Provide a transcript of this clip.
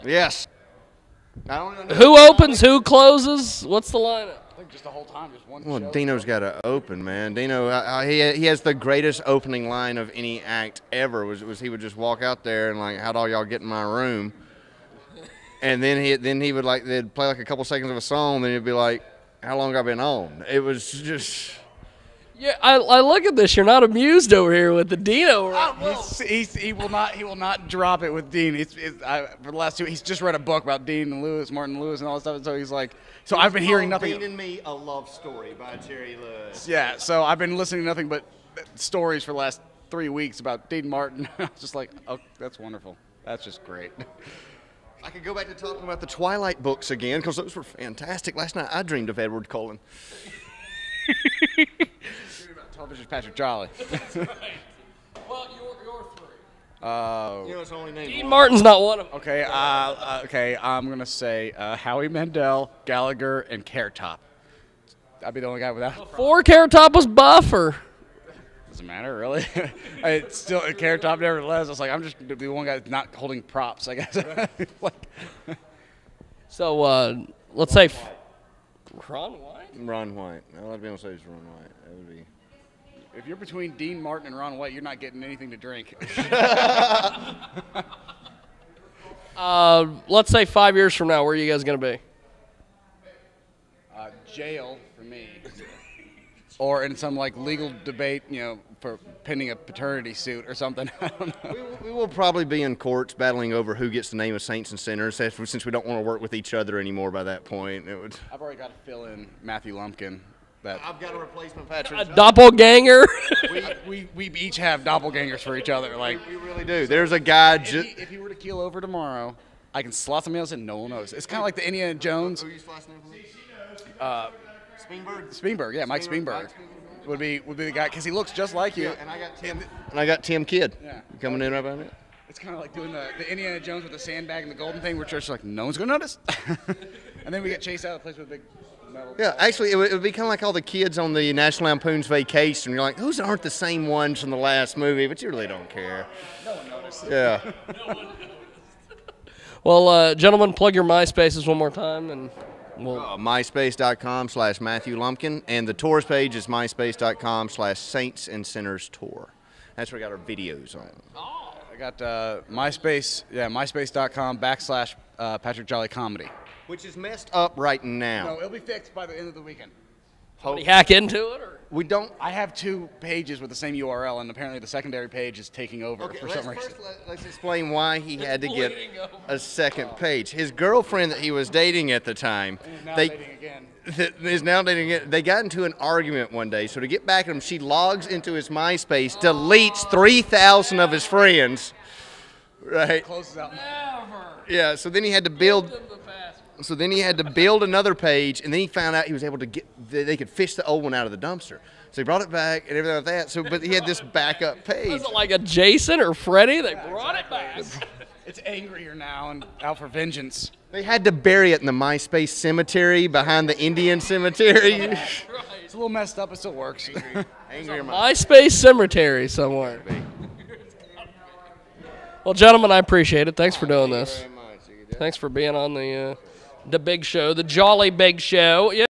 Yes. I don't know. Who opens? Who closes? What's the lineup? I think just the whole time, just one Well, show. Dino's got to open, man. Dino, he has the greatest opening line of any act ever. Was he would just walk out there and like, how'd all y'all get in my room? And then he would like they'd play like a couple seconds of a song, then he'd be like, how long have I been on? It was just. Yeah, I look at this. You're not amused over here with the Dino. He will not drop it with Dean. For the last 2, he's just read a book about Dean and Lewis, Martin Lewis, and all that stuff. So he's like, so I've been hearing nothing. Dean and Me, a love story by Jerry Lewis. Yeah, so I've been listening to nothing but stories for the last 3 weeks about Dean Martin. I was just like, oh, that's wonderful. That's just great. I could go back to talking about the Twilight books again because those were fantastic. Last night I dreamed of Edward Cullen. Television's Patrick Jolly. That's right. Well, you're 3. You know, it's only named Dean Martin's not one of them. Okay, I'm gonna say Howie Mandel, Gallagher, and Carrot Top. I'd be the only guy without. Before Carrot Top was buffer. Doesn't matter, really. It's still Carrot Top, nevertheless. It's like I'm just the one guy that's not holding props, I guess. So let's say Ron White. Ron White. A lot of people say it's Ron White. That would be. If you're between Dean Martin and Ron White, you're not getting anything to drink. Let's say 5 years from now, where are you guys going to be? Jail for me, or in some like legal debate, for pending a paternity suit or something. I don't know. We will probably be in courts battling over who gets the name of Saints and Sinners, since we don't want to work with each other anymore by that point. I've already got to fill in Matthew Lumpkin. I've got a replacement Patrick. A doppelganger. we each have doppelgangers for each other. Like we really do. There's a guy. If he were to keel over tomorrow, I can slot somebody else and no one knows. It's kind of like the Indiana Jones. Who are you slicing in for me? Speenberg, yeah, Mike Speenberg would be the guy because he looks just like you. Yeah, and I got Tim Kidd. Yeah. Coming in right behind it. It's kind of like doing the Indiana Jones with the sandbag and the golden thing, where church like no one's gonna notice, and then we get chased out of the place with a big metal. Yeah, actually, it would be kind of like all the kids on the National Lampoon's Vacation. You're like, those aren't the same ones from the last movie, but you really don't care. No one noticed. Yeah. Well, gentlemen, plug your MySpaces one more time, and we'll. MySpace.com/Matthew Lumpkin, and the tours page is MySpace.com/Saints and Sinners Tour. That's where we got our videos on. Oh. I got MySpace, MySpace.com/Patrick Jolly Comedy. Which is messed up right now. No, it'll be fixed by the end of the weekend. Somebody hack into it, or We don't. I have 2 pages with the same URL, and apparently the secondary page is taking over for some reason. Let's explain why he had to get bleeding over. a second page. His girlfriend that he was dating at the time, Dating again. is now dating again. They got into an argument one day. So to get back at him, she logs into his MySpace, deletes 3,000 of his friends. Right. Closes out. never. Yeah. So then he had to build. Them the password. So then he had to build another page, and then he found out he was able to they could fish the old one out of the dumpster. So he brought it back and everything like that. So, but he had this backup page. Was it like a Jason or Freddy? They brought it back. It's angrier now and out for vengeance. They had to bury it in the MySpace cemetery behind the Indian cemetery. Right. It's a little messed up, it still works. Angrier MySpace cemetery somewhere. Well, gentlemen, I appreciate it. Thanks for doing this. Thanks for being on the big show, the Jolly Big Show. Yeah.